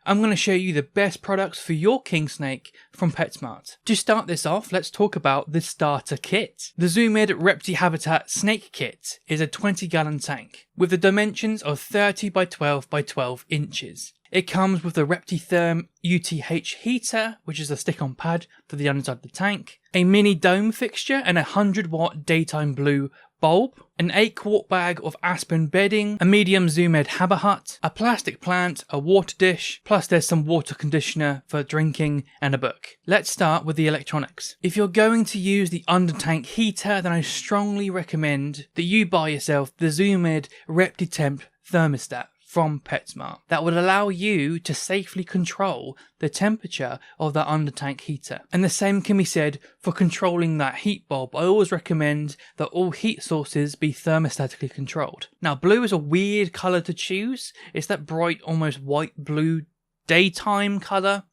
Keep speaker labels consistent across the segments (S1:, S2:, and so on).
S1: I'm going to show you the best products for your Kingsnake from PetSmart. To start this off, let's talk about the starter kit. The Zoomed Repti-Habitat Snake Kit is a 20-gallon tank with the dimensions of 30 by 12 by 12 inches. It comes with the Reptitherm UTH heater, which is a stick-on pad for the underside of the tank, a mini dome fixture and a 100-watt daytime blue bulb, an 8-quart bag of aspen bedding, a medium Zoomed habitat, a plastic plant, a water dish, plus there's some water conditioner for drinking and a book. Let's start with the electronics. If you're going to use the under tank heater, then I strongly recommend that you buy yourself the Zoomed Reptitemp thermostat from PetSmart. That would allow you to safely control the temperature of that under tank heater. And the same can be said for controlling that heat bulb. I always recommend that all heat sources be thermostatically controlled. Now, blue is a weird colour to choose. It's that bright, almost white blue daytime colour.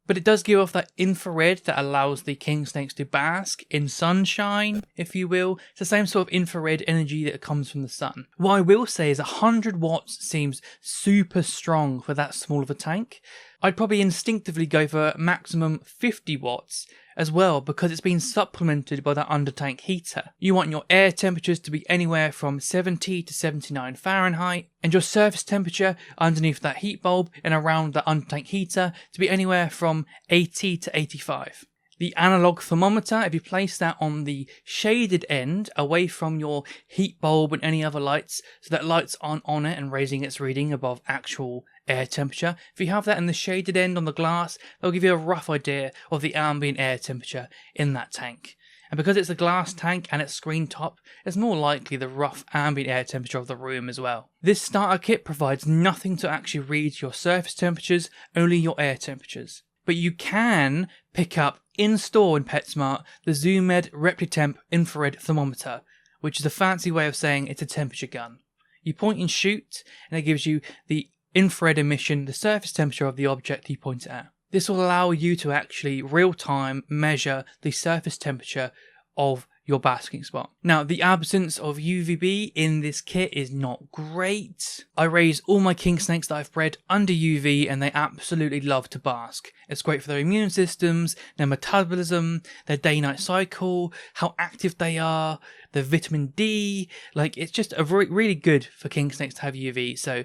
S1: But it does give off that infrared that allows the kingsnakes to bask in sunshine, if you will. It's the same sort of infrared energy that comes from the sun. What I will say is 100 watts seems super strong for that small of a tank. I'd probably instinctively go for maximum 50 watts as well, because it's been supplemented by that under tank heater. You want your air temperatures to be anywhere from 70 to 79 Fahrenheit, and your surface temperature underneath that heat bulb and around that under tank heater to be anywhere from 80 to 85. The analog thermometer, if you place that on the shaded end away from your heat bulb and any other lights, so that lights aren't on it and raising its reading above actual air temperature. If you have that in the shaded end on the glass, that'll give you a rough idea of the ambient air temperature in that tank. And because it's a glass tank and it's screen top, it's more likely the rough ambient air temperature of the room as well. This starter kit provides nothing to actually read your surface temperatures, only your air temperatures. But you can pick up in-store in PetSmart the Zoomed Reptitemp infrared thermometer, which is a fancy way of saying it's a temperature gun. You point and shoot, and it gives you the infrared emission, the surface temperature of the object you point it at. This will allow you to actually real-time measure the surface temperature of your basking spot. Now, the absence of UVB in this kit is not great. I raise all my kingsnakes that I've bred under UV and they absolutely love to bask. It's great for their immune systems, their metabolism, their day-night cycle, how active they are, their vitamin D. Like, it's just really good for kingsnakes to have UV, so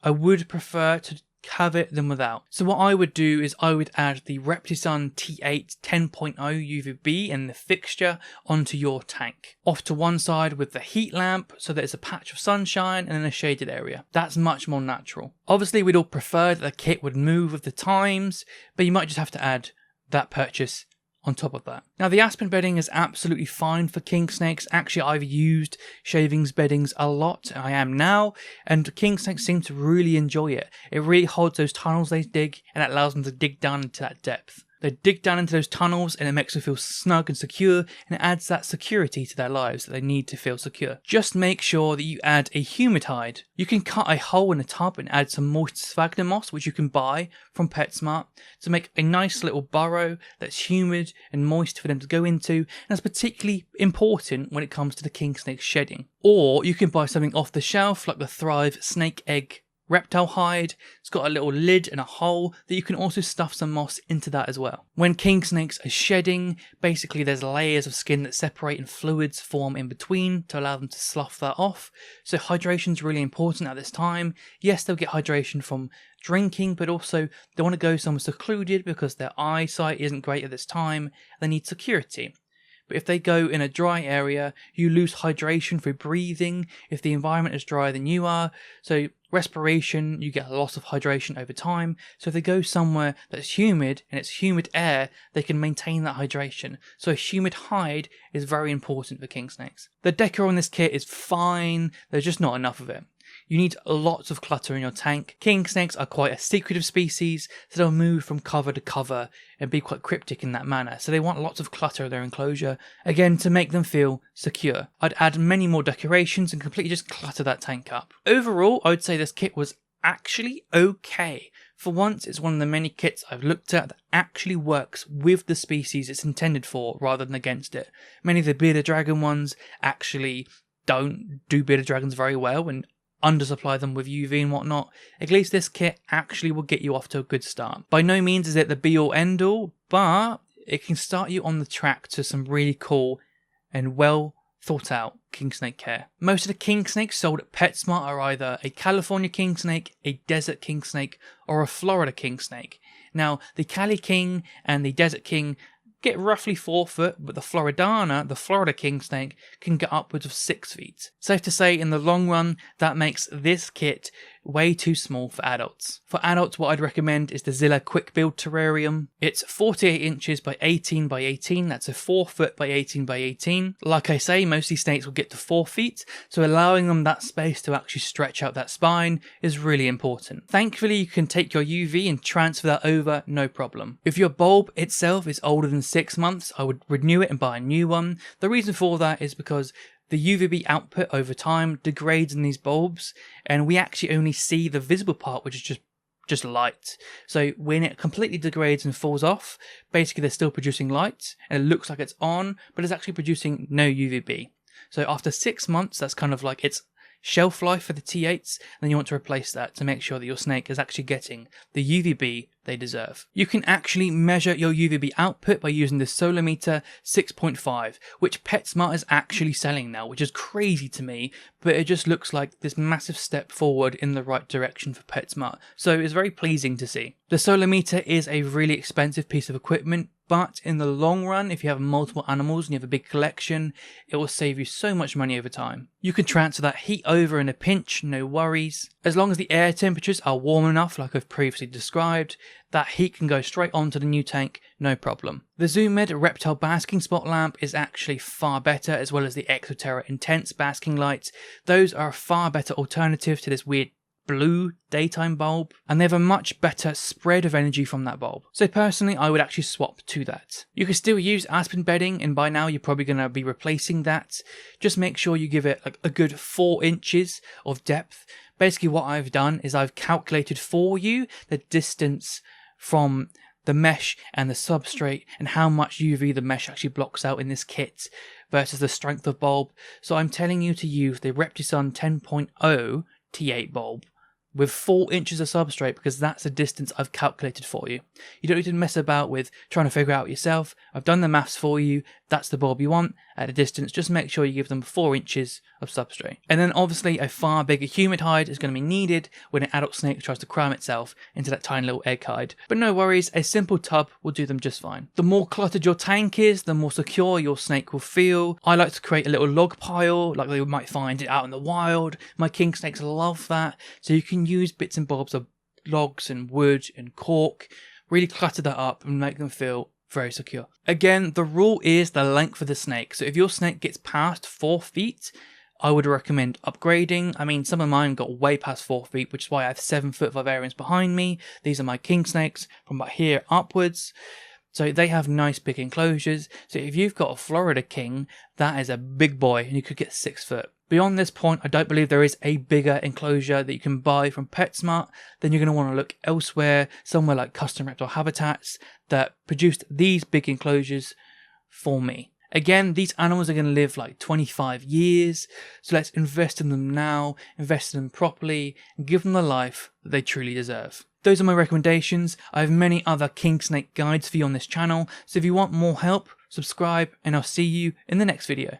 S1: I would prefer to have it than without. So what I would do is I would add the Reptisun T8 10.0 UVB and the fixture onto your tank. Off to one side with the heat lamp so that it's a patch of sunshine and then a shaded area. That's much more natural. Obviously we'd all prefer that the kit would move with the times, but you might just have to add that purchase on top of that. Now, the aspen bedding is absolutely fine for kingsnakes. Actually, I've used shavings beddings a lot, I am now, and kingsnakes seem to really enjoy it. It really holds those tunnels they dig, and it allows them to dig down into that depth. They dig down into those tunnels and it makes them feel snug and secure, and it adds that security to their lives that they need to feel secure. Just make sure that you add a humid hide. You can cut a hole in a tub and add some moist sphagnum moss, which you can buy from PetSmart, to make a nice little burrow that's humid and moist for them to go into, and that's particularly important when it comes to the kingsnake shedding. Or you can buy something off the shelf like the Thrive Snake Egg reptile hide. It's got a little lid and a hole that you can also stuff some moss into that as well. When kingsnakes are shedding, basically there's layers of skin that separate and fluids form in between to allow them to slough that off. So hydration is really important at this time. Yes, they'll get hydration from drinking, but also they want to go somewhere secluded because their eyesight isn't great at this time. They need security. But if they go in a dry area, you lose hydration through breathing if the environment is drier than you are. So respiration, you get a loss of hydration over time. So if they go somewhere that's humid and it's humid air, they can maintain that hydration. So a humid hide is very important for kingsnakes. The decor on this kit is fine, there's just not enough of it. You need lots of clutter in your tank. Kingsnakes are quite a secretive species, so they'll move from cover to cover and be quite cryptic in that manner. So they want lots of clutter in their enclosure, again, to make them feel secure. I'd add many more decorations and completely just clutter that tank up. Overall, I would say this kit was actually okay. For once, it's one of the many kits I've looked at that actually works with the species it's intended for rather than against it. Many of the bearded dragon ones actually don't do bearded dragons very well, and undersupply them with UV and whatnot, at least this kit actually will get you off to a good start. By no means is it the be all end all, but it can start you on the track to some really cool and well thought out kingsnake care. Most of the kingsnakes sold at PetSmart are either a California kingsnake, a desert kingsnake, or a Florida kingsnake. Now, the Cali King and the Desert King get roughly 4 foot, but the Floridana, the Florida kingsnake, can get upwards of 6 feet. Safe to say, in the long run, that makes this kit way too small for adults. For adults, what I'd recommend is the Zilla Quick Build Terrarium. It's 48 inches by 18 by 18, that's a 4 foot by 18 by 18. Like I say, most of these snakes will get to 4 feet, so allowing them that space to actually stretch out that spine is really important. Thankfully, you can take your UV and transfer that over, no problem. If your bulb itself is older than 6 months, I would renew it and buy a new one. The reason for that is because the UVB output over time degrades in these bulbs, and we actually only see the visible part, which is just light. So when it completely degrades and falls off, basically they're still producing light, and it looks like it's on, but it's actually producing no UVB. So after 6 months, that's kind of like its shelf life for the T8s, and then you want to replace that to make sure that your snake is actually getting the UVB they deserve. You can actually measure your UVB output by using the Solarmeter 6.5, which PetSmart is actually selling now, which is crazy to me, but it just looks like this massive step forward in the right direction for PetSmart, so it's very pleasing to see. The Solarmeter is a really expensive piece of equipment, but in the long run, if you have multiple animals and you have a big collection, it will save you so much money over time. You can transfer that heat over in a pinch, no worries. As long as the air temperatures are warm enough, like I've previously described, that heat can go straight onto the new tank, no problem. The ZoomMed Reptile Basking Spot Lamp is actually far better, as well as the Exoterra Intense Basking Lights. Those are a far better alternative to this weird blue daytime bulb, and they have a much better spread of energy from that bulb. So personally, I would actually swap to that. You can still use aspen bedding, and by now you're probably going to be replacing that. Just make sure you give it a good 4 inches of depth. Basically what I've done is I've calculated for you the distance from the mesh and the substrate and how much UV the mesh actually blocks out in this kit versus the strength of bulb. So I'm telling you to use the Reptisun 10.0 T8 bulb with 4 inches of substrate, because that's the distance I've calculated for you. You don't need to mess about with trying to figure out yourself. I've done the maths for you. That's the bulb you want at a distance. Just make sure you give them 4 inches of substrate. And then obviously a far bigger humid hide is going to be needed when an adult snake tries to cram itself into that tiny little egg hide. But no worries, a simple tub will do them just fine. The more cluttered your tank is, the more secure your snake will feel. I like to create a little log pile like they might find it out in the wild. My king snakes love that. So you can use bits and bobs of logs and wood and cork, really clutter that up and make them feel very secure. Again, the rule is the length of the snake. So if your snake gets past 4 feet, I would recommend upgrading. I mean, some of mine got way past 4 feet, which is why I have 7 foot vivariums behind me. These are my king snakes from about here upwards. So they have nice big enclosures. So if you've got a Florida king, that is a big boy, and you could get 6 foot. Beyond this point, I don't believe there is a bigger enclosure that you can buy from PetSmart. Then you're going to want to look elsewhere, somewhere like Custom Reptile Habitats that produced these big enclosures for me. Again, these animals are going to live like 25 years, so let's invest in them now, invest in them properly, and give them the life that they truly deserve. Those are my recommendations. I have many other king snake guides for you on this channel, so if you want more help, subscribe, and I'll see you in the next video.